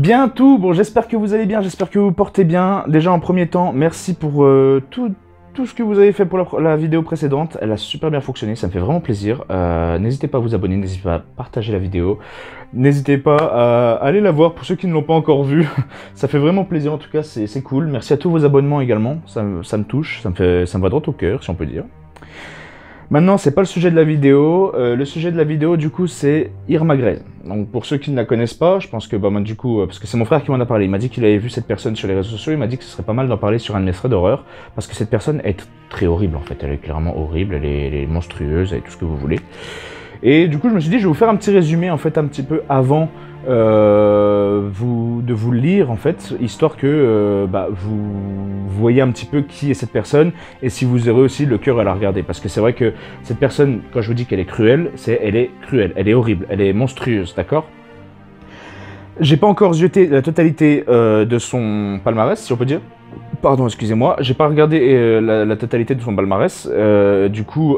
Bien tout, bon j'espère que vous allez bien, j'espère que vous vous portez bien. Déjà en premier temps, merci pour tout ce que vous avez fait pour la vidéo précédente. Elle a super bien fonctionné, ça me fait vraiment plaisir. N'hésitez pas à vous abonner, n'hésitez pas à partager la vidéo. N'hésitez pas à aller la voir pour ceux qui ne l'ont pas encore vue. Ça fait vraiment plaisir en tout cas, c'est cool. Merci à tous vos abonnements également, ça me touche, ça me va droit au cœur si on peut dire. Maintenant, c'est pas le sujet de la vidéo. Le sujet de la vidéo, du coup, c'est Irma Grey's. Donc, pour ceux qui ne la connaissent pas, je pense que, bah, moi, du coup, parce que c'est mon frère qui m'en a parlé. Il m'a dit qu'il avait vu cette personne sur les réseaux sociaux. Il m'a dit que ce serait pas mal d'en parler sur un de mes threads d'horreur. Parce que cette personne est très horrible, en fait. Elle est clairement horrible. Elle est monstrueuse. Elle est tout ce que vous voulez. Et du coup, je me suis dit, je vais vous faire un petit résumé, en fait, un petit peu avant de vous le lire, en fait, histoire que bah, vous voyez un petit peu qui est cette personne et si vous aurez aussi le cœur à la regarder. Parce que c'est vrai que cette personne, quand je vous dis qu'elle est cruelle, elle est cruelle, elle est horrible, elle est monstrueuse, d'accord? J'ai pas encore jeté la totalité de son palmarès, si on peut dire. Pardon, excusez-moi, j'ai pas regardé la totalité de son palmarès. Du coup,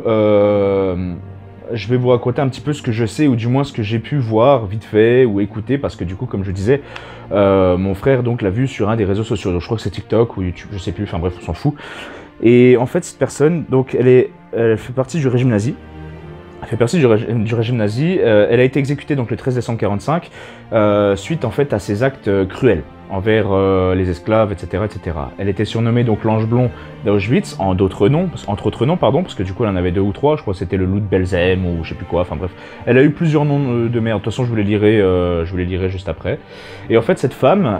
je vais vous raconter un petit peu ce que je sais, ou du moins ce que j'ai pu voir vite fait ou écouter, parce que du coup, comme je disais, mon frère donc l'a vu sur un des réseaux sociaux. Donc je crois que c'est TikTok ou YouTube, je sais plus, enfin bref, on s'en fout. Et en fait, cette personne, donc elle fait partie du régime nazi. Elle fait partie du régime nazi. Elle a été exécutée donc le 13 décembre 1945, suite en fait à ses actes cruels envers les esclaves, etc., etc. Elle était surnommée donc l'ange blond d'Auschwitz, entre autres noms, pardon, parce que du coup elle en avait 2 ou 3, je crois que c'était le loup de Belzème ou je sais plus quoi, enfin bref. Elle a eu plusieurs noms de merde, de toute façon je vous les lirai juste après. Et en fait cette femme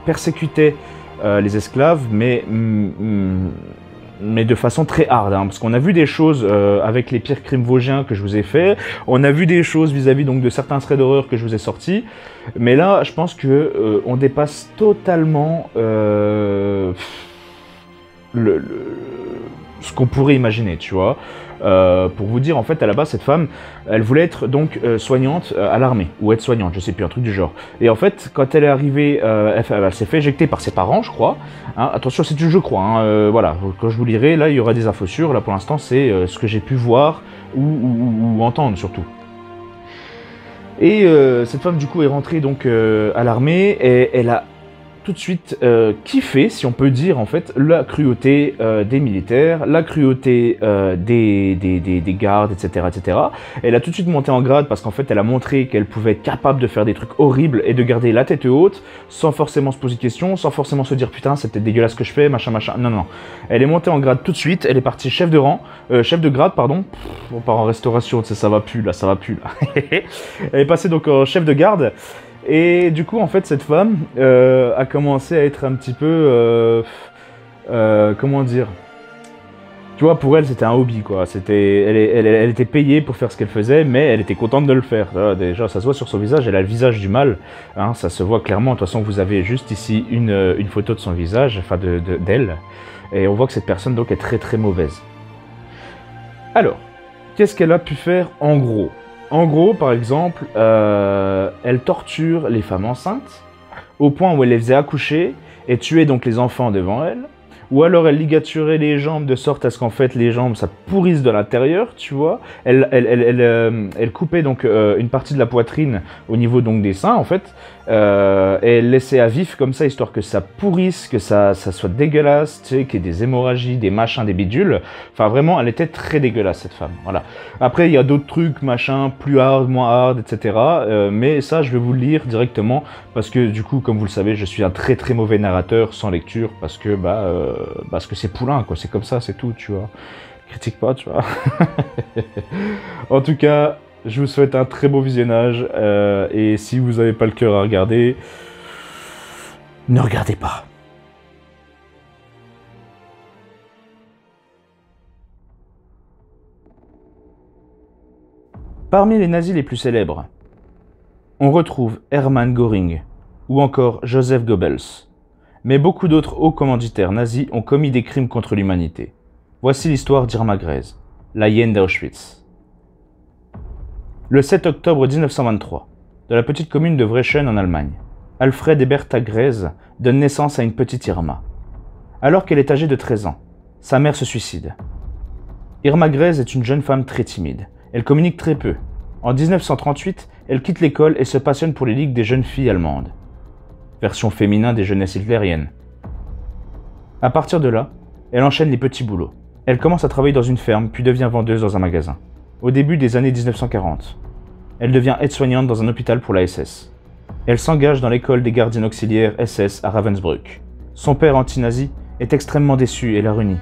persécutait les esclaves, mais de façon très hard, hein, parce qu'on a vu des choses avec les pires crimes vosgiens que je vous ai fait, on a vu des choses vis-à-vis donc de certains threads d'horreur que je vous ai sortis, mais là je pense que on dépasse totalement ce qu'on pourrait imaginer, tu vois. Pour vous dire, en fait, à la base, cette femme, elle voulait être donc soignante à l'armée, ou être soignante, je sais plus, un truc du genre. Et en fait, quand elle est arrivée, elle s'est fait éjecter par ses parents, je crois. Hein, attention, c'est du je crois, hein, voilà, quand je vous lirai, là, il y aura des infos sûres. Là, pour l'instant, c'est ce que j'ai pu voir ou entendre, surtout. Et cette femme, du coup, est rentrée donc à l'armée, et elle a tout de suite kiffé, si on peut dire, en fait, la cruauté des militaires, la cruauté des gardes, etc., etc. Elle a tout de suite monté en grade parce qu'en fait, elle a montré qu'elle pouvait être capable de faire des trucs horribles et de garder la tête haute, sans forcément se poser de questions, sans forcément se dire « Putain, c'est peut-être dégueulasse ce que je fais, machin, machin ». Non, non. Elle est montée en grade tout de suite, elle est partie chef de grade, pardon. On part en restauration, tu sais, ça va plus, là, ça va plus, là. Elle est passée donc en chef de garde. Et du coup, en fait, cette femme a commencé à être un petit peu... comment dire? Tu vois, pour elle, c'était un hobby, quoi. Elle était payée pour faire ce qu'elle faisait, mais elle était contente de le faire. Déjà, ça se voit sur son visage, elle a le visage du mal. Hein, ça se voit clairement. De toute façon, vous avez juste ici une photo de son visage, enfin d'elle. Et on voit que cette personne, donc, est très très mauvaise. Alors, qu'est-ce qu'elle a pu faire en gros? En gros, par exemple, elle torture les femmes enceintes au point où elle les faisait accoucher et tuer donc les enfants devant elles. Ou alors elle ligaturait les jambes de sorte à ce qu'en fait les jambes ça pourrisse de l'intérieur, tu vois. Elle coupait donc une partie de la poitrine au niveau donc des seins en fait. Et elle laissait à vif comme ça histoire que ça pourrisse, que ça soit dégueulasse, tu sais, qu'il y ait des hémorragies, des machins, des bidules. Enfin vraiment elle était très dégueulasse cette femme, voilà. Après il y a d'autres trucs, machin, plus hard, moins hard, etc. Mais ça je vais vous le lire directement parce que du coup comme vous le savez je suis un très très mauvais narrateur sans lecture parce que parce que c'est poulain quoi, c'est comme ça, c'est tout, tu vois. Critique pas, tu vois. En tout cas, je vous souhaite un très beau visionnage et si vous n'avez pas le cœur à regarder, ne regardez pas. Parmi les nazis les plus célèbres, on retrouve Hermann Göring ou encore Joseph Goebbels. Mais beaucoup d'autres hauts commanditaires nazis ont commis des crimes contre l'humanité. Voici l'histoire d'Irma Grey's, la hyène d'Auschwitz. Le 7 octobre 1923, dans la petite commune de Wreschen en Allemagne, Alfred et Bertha Grey's donnent naissance à une petite Irma. Alors qu'elle est âgée de 13 ans, sa mère se suicide. Irma Grey's est une jeune femme très timide. Elle communique très peu. En 1938, elle quitte l'école et se passionne pour les ligues des jeunes filles allemandes. version féminin des jeunesses hitlériennes. À partir de là, elle enchaîne les petits boulots. Elle commence à travailler dans une ferme, puis devient vendeuse dans un magasin. Au début des années 1940, elle devient aide-soignante dans un hôpital pour la SS. Elle s'engage dans l'école des gardiens auxiliaires SS à Ravensbrück. Son père anti-nazi est extrêmement déçu et la renie.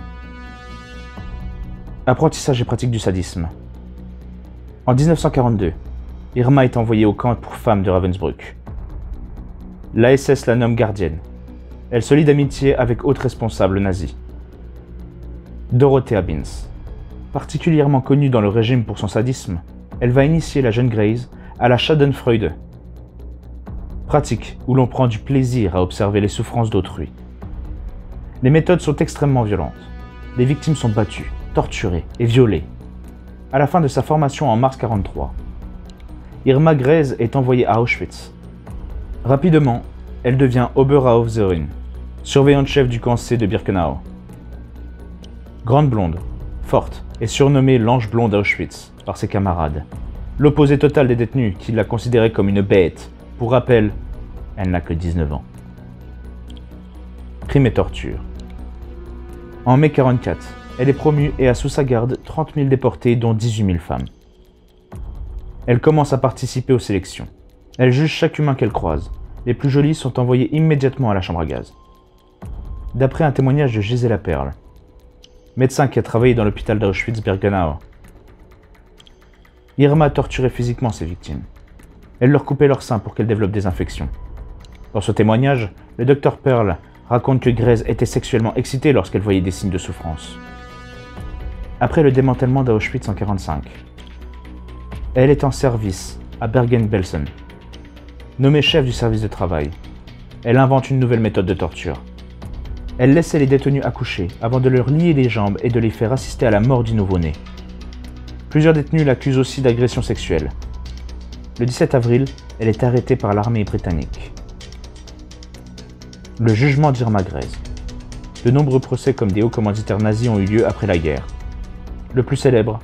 Apprentissage et pratique du sadisme. En 1942, Irma est envoyée au camp pour femmes de Ravensbrück. La SS la nomme gardienne. Elle se lie d'amitié avec haute responsable nazie. Dorothea Binz. Particulièrement connue dans le régime pour son sadisme, elle va initier la jeune Grace à la Schadenfreude, pratique où l'on prend du plaisir à observer les souffrances d'autrui. Les méthodes sont extrêmement violentes. Les victimes sont battues, torturées et violées. À la fin de sa formation en mars 1943, Irma Grese est envoyée à Auschwitz. Rapidement, elle devient Oberaufseherin, surveillante chef du camp C de Birkenau. Grande blonde, forte et surnommée l'ange blonde d'Auschwitz par ses camarades. L'opposé total des détenus qui la considéraient comme une bête. Pour rappel, elle n'a que 19 ans. Crime et torture. En mai 1944, elle est promue et a sous sa garde 30 000 déportés, dont 18 000 femmes. Elle commence à participer aux sélections. Elle juge chaque humain qu'elle croise. Les plus jolis sont envoyés immédiatement à la chambre à gaz. D'après un témoignage de Gisela Perl, médecin qui a travaillé dans l'hôpital d'Auschwitz-Birkenau, Irma torturait physiquement ses victimes. Elle leur coupait leurs seins pour qu'elles développent des infections. Dans ce témoignage, le docteur Perl raconte que Grese était sexuellement excitée lorsqu'elle voyait des signes de souffrance. Après le démantèlement d'Auschwitz en 1945, elle est en service à Bergen-Belsen. Nommée chef du service de travail, elle invente une nouvelle méthode de torture. Elle laissait les détenus accoucher avant de leur lier les jambes et de les faire assister à la mort du nouveau-né. Plusieurs détenus l'accusent aussi d'agression sexuelle. Le 17 avril, elle est arrêtée par l'armée britannique. Le jugement d'Irma Grese. De nombreux procès comme des hauts commanditaires nazis ont eu lieu après la guerre. Le plus célèbre,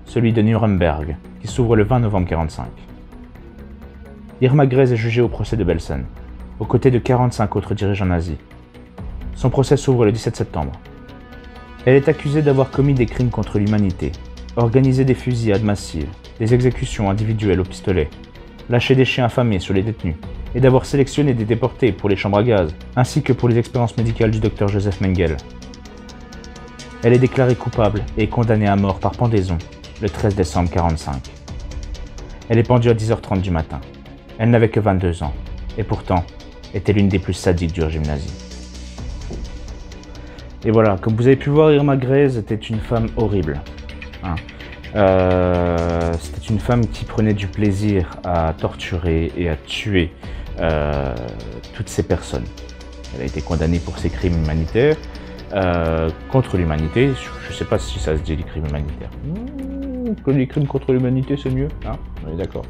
celui de Nuremberg, qui s'ouvre le 20 novembre 1945. Irma Grese est jugée au procès de Belsen, aux côtés de 45 autres dirigeants nazis. Son procès s'ouvre le 17 septembre. Elle est accusée d'avoir commis des crimes contre l'humanité, organisé des fusillades massives, des exécutions individuelles au pistolet, lâché des chiens affamés sur les détenus, et d'avoir sélectionné des déportés pour les chambres à gaz, ainsi que pour les expériences médicales du docteur Joseph Mengele. Elle est déclarée coupable et condamnée à mort par pendaison le 13 décembre 1945. Elle est pendue à 10h30 du matin. Elle n'avait que 22 ans, et pourtant était l'une des plus sadiques du régime nazi. Et voilà, comme vous avez pu voir, Irma Grese était une femme horrible. C'était une femme qui prenait du plaisir à torturer et à tuer toutes ces personnes. Elle a été condamnée pour ses crimes humanitaires contre l'humanité. Je ne sais pas si ça se dit les crimes humanitaires. Que les crimes contre l'humanité c'est mieux, hein, on est d'accord.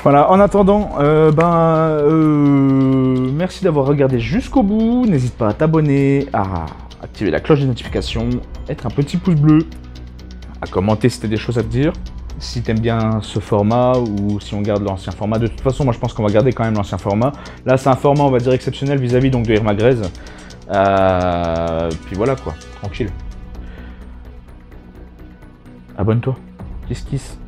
Voilà, en attendant, merci d'avoir regardé jusqu'au bout. N'hésite pas à t'abonner, à activer la cloche de notification, être un petit pouce bleu, à commenter si tu as des choses à te dire. Si tu aimes bien ce format ou si on garde l'ancien format. De toute façon, moi je pense qu'on va garder quand même l'ancien format. Là, c'est un format, on va dire, exceptionnel vis-à-vis donc de Irma Grese. Puis voilà quoi, tranquille. Abonne-toi. Kiss kiss.